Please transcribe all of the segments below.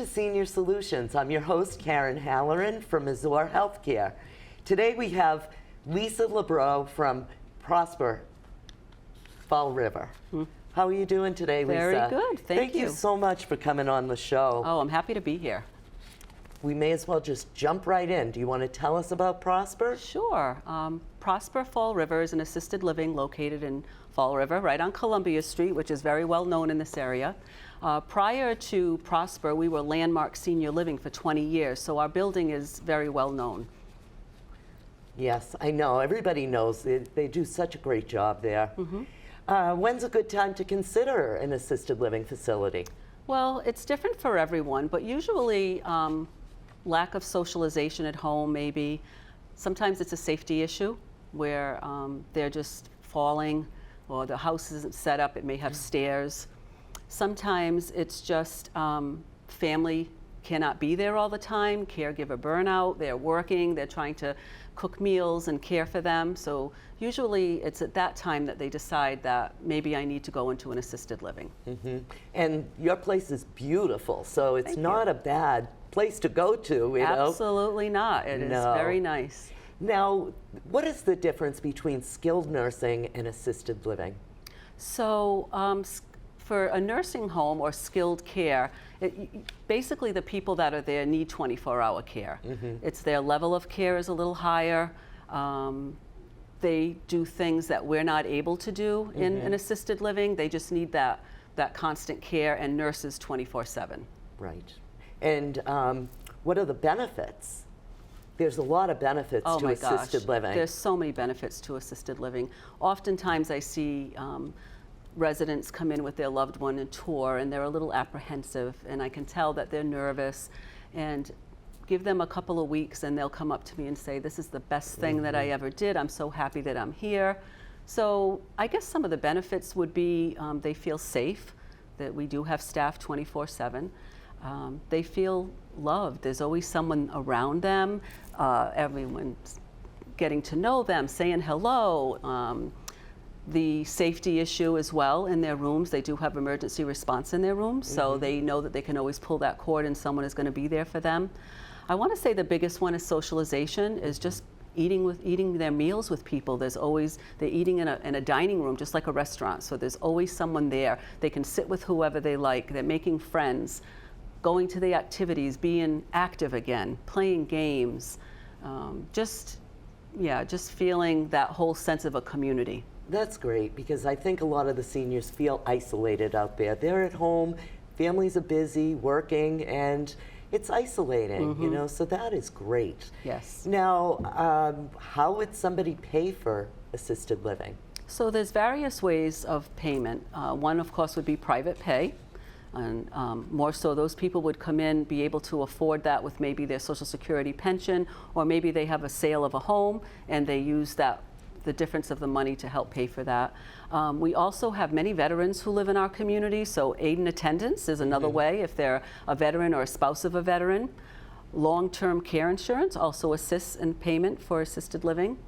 Senior Solutions. I'm your host, Karen Holloran from Azure Healthcare. Today we have Lisa Lebreux from Prosper Fall River. How are you doing today, Lisa? Very good, thank you. Thank you so much for coming on the show. Oh, I'm happy to be here. We may as well just jump right in. Do you want to tell us about Prosper? Sure. Prosper Fall River is an assisted living located in Fall River, right on Columbia Street, which is very well known in this area. Prior to Prosper, we were Landmark Senior Living for 20 years, so our building is very well known. Yes, I know. Everybody knows. They do such a great job there. When's a good time to consider an assisted living facility? Well, it's different for everyone, but usually lack of socialization at home, maybe. Sometimes it's a safety issue where they're just falling or the house isn't set up, it may have stairs. Sometimes it's just family cannot be there all the time, caregiver burnout, they're working, they're trying to cook meals and care for them. So usually it's at that time that they decide that maybe I need to go into an assisted living. And your place is beautiful, so it's not a bad place to go to, you know? Absolutely not. It is very nice. Now, what is the difference between skilled nursing and assisted living? So for a nursing home or skilled care, basically the people that are there need 24-hour care. It's their level of care is a little higher. They do things that we're not able to do in an assisted living. They just need that constant care and nurses 24/7. Right. And what are the benefits? There's a lot of benefits to assisted living. There's so many benefits to assisted living. Oftentimes I see residents come in with their loved one and tour, and they're a little apprehensive, and I can tell that they're nervous, and give them a couple of weeks and they'll come up to me and say, this is the best thing that I ever did. I'm so happy that I'm here. So I guess some of the benefits would be they feel safe, that we do have staff 24/7. They feel loved. There's always someone around them. Everyone's getting to know them, saying hello. The safety issue as well in their rooms. They do have emergency response in their rooms, so they know that they can always pull that cord and someone is going to be there for them. I want to say the biggest one is socialization, is just eating their meals with people. There's always, they're eating in a dining room, just like a restaurant, so there's always someone there. They can sit with whoever they like. They're making friends, going to the activities, being active again, playing games, just feeling that whole sense of a community. That's great, because I think a lot of the seniors feel isolated out there. They're at home, families are busy, working, and it's isolating, you know, so that is great. Yes. Now, how would somebody pay for assisted living? So there's various ways of payment. One, of course, would be private pay. And more so, those people would come in, be able to afford that with maybe their Social Security pension, or maybe they have a sale of a home and they use the difference of the money to help pay for that. We also have many veterans who live in our community, so aid and attendance is another way if they're a veteran or a spouse of a veteran. Long-term care insurance also assists in payment for assisted living.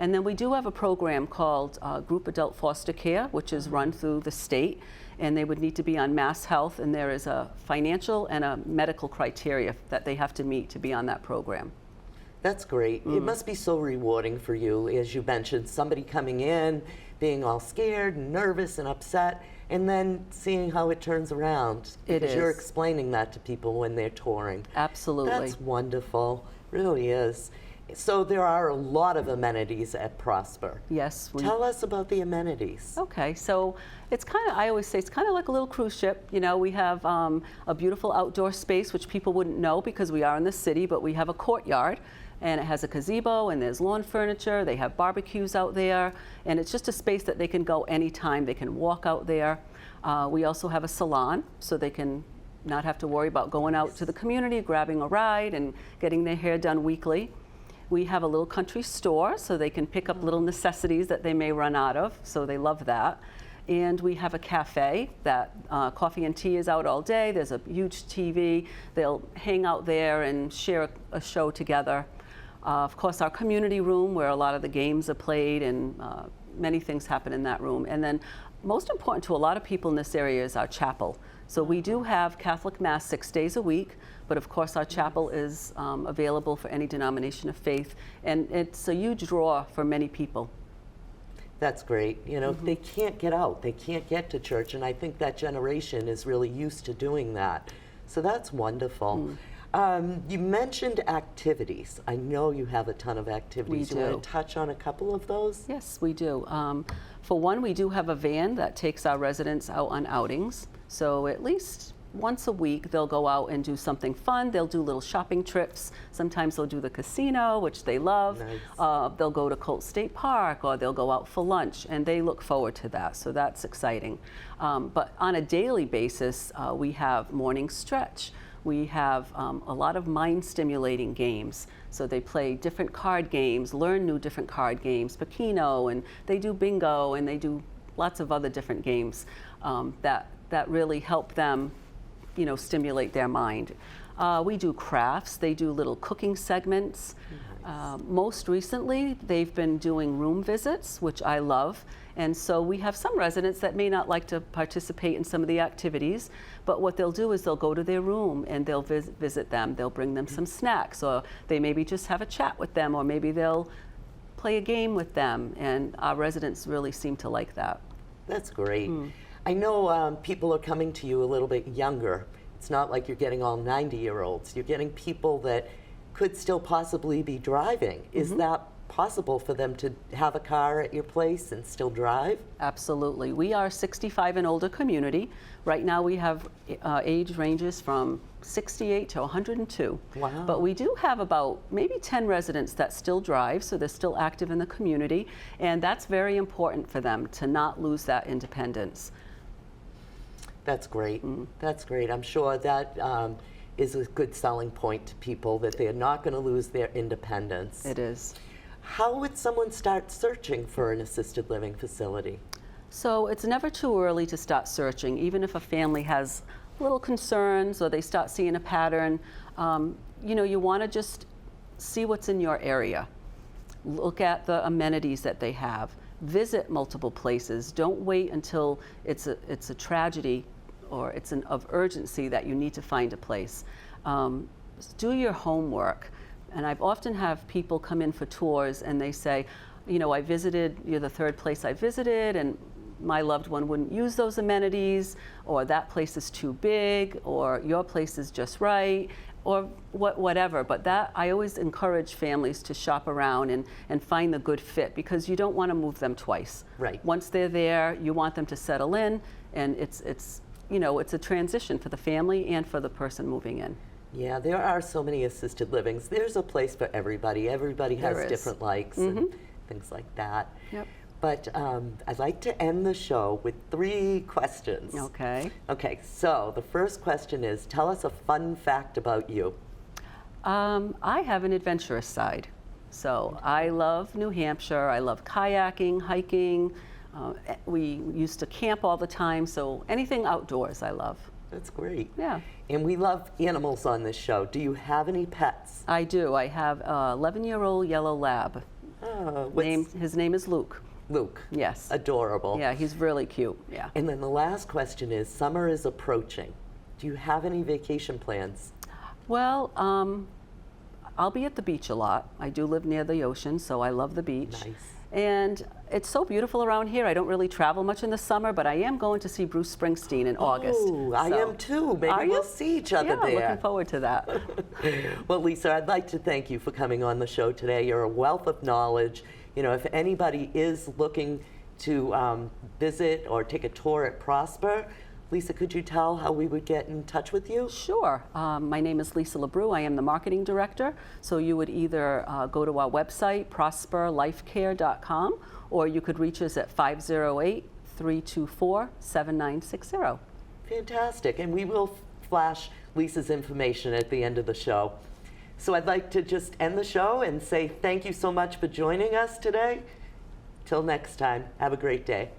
And then we do have a program called Group Adult Foster Care, which is run through the state, and they would need to be on Mass Health, and there is a financial and a medical criteria that they have to meet to be on that program. That's great. It must be so rewarding for you, as you mentioned, somebody coming in, being all scared and nervous and upset, and then seeing how it turns around. Because you're explaining that to people when they're touring. Absolutely. That's wonderful. Really is. So there are a lot of amenities at Prosper. Yes. Tell us about the amenities. Okay, so it's kind of, I always say, it's kind of like a little cruise ship. You know, we have a beautiful outdoor space, which people wouldn't know because we are in the city, but we have a courtyard. And it has a gazebo, and there's lawn furniture. They have barbecues out there, and it's just a space that they can go anytime. They can walk out there. We also have a salon, so they can not have to worry about going out to the community, grabbing a ride, and getting their hair done weekly. We have a little country store, so they can pick up little necessities that they may run out of, so they love that. And we have a cafe that coffee and tea is out all day. There's a huge TV. They'll hang out there and share a show together. Of course, our community room where a lot of the games are played, and many things happen in that room. And then most important to a lot of people in this area is our chapel. So we do have Catholic Mass 6 days a week, but of course our chapel is available for any denomination of faith, and it's a huge draw for many people. That's great. You know, they can't get out, they can't get to church, and I think that generation is really used to doing that. So that's wonderful. You mentioned activities. I know you have a ton of activities. We You do. want to touch on a couple of those? Yes, we do. For one, we do have a van that takes our residents out on outings. So at least once a week, they'll go out and do something fun. They'll do little shopping trips. Sometimes they'll do the casino, which they love. Nice. They'll go to Colt State Park, or they'll go out for lunch, and they look forward to that. So that's exciting. But on a daily basis, we have morning stretch. We have a lot of mind-stimulating games. So they play different card games, learn new different card games, Pacino, and they do bingo, and they do lots of other different games that really help them, you know, stimulate their mind. We do crafts. They do little cooking segments. Most recently, they've been doing room visits, which I love. And so we have some residents that may not like to participate in some of the activities, but what they'll do is they'll go to their room and they'll visit them. They'll bring them some snacks, or they maybe just have a chat with them, or maybe they'll play a game with them. And our residents really seem to like that. That's great. I know people are coming to you a little bit younger. It's not like you're getting all 90-year-olds. You're getting people that could still possibly be driving. Is that possible for them to have a car at your place and still drive? Absolutely. We are a 65 and older community. Right now we have age ranges from 68 to 102. Wow. But we do have about maybe 10 residents that still drive, so they're still active in the community, and that's very important for them to not lose that independence. That's great. That's great. I'm sure that is a good selling point to people, that they're not going to lose their independence. It is. How would someone start searching for an assisted living facility? So it's never too early to start searching, even if a family has little concerns or they start seeing a pattern. You know, you want to just see what's in your area. Look at the amenities that they have. Visit multiple places. Don't wait until it's a tragedy or it's of urgency that you need to find a place. Do your homework. And I've often have people come in for tours and they say, you know, you're the third place I visited, and my loved one wouldn't use those amenities, or that place is too big, or your place is just right, or whatever. But that, I always encourage families to shop around and find the good fit, because you don't want to move them twice. Right. Once they're there, you want them to settle in, and it's you know, it's a transition for the family and for the person moving in. Yeah, there are so many assisted livings. There's a place for everybody. Everybody has There is. different likes and things like that. Yep. But I'd like to end the show with 3 questions. Okay. Okay, so the first question is, tell us a fun fact about you. I have an adventurous side. So I love New Hampshire. I love kayaking, hiking. We used to camp all the time, so anything outdoors I love. That's great. Yeah. And we love animals on this show. Do you have any pets? I do. I have a 11-year-old yellow lab. His name is Luke. Luke. Yes. Adorable. Yeah, he's really cute. Yeah. And then the last question is, summer is approaching. Do you have any vacation plans? Well, I'll be at the beach a lot. I do live near the ocean, so I love the beach. Nice. And it's so beautiful around here. I don't really travel much in the summer, but I am going to see Bruce Springsteen in August. Oh, I am too. Maybe Are we'll you? see each other Yeah, there. looking forward to that. Well, Lisa, I'd like to thank you for coming on the show today. You're a wealth of knowledge. You know, if anybody is looking to visit or take a tour at Prosper, Lisa, could you tell how we would get in touch with you? Sure. My name is Lisa Lebreux. I am the marketing director. So you would either go to our website, prosperlifecare.com, or you could reach us at 508-324-7960. Fantastic. And we will flash Lisa's information at the end of the show. So I'd like to just end the show and say thank you so much for joining us today. Till next time, have a great day.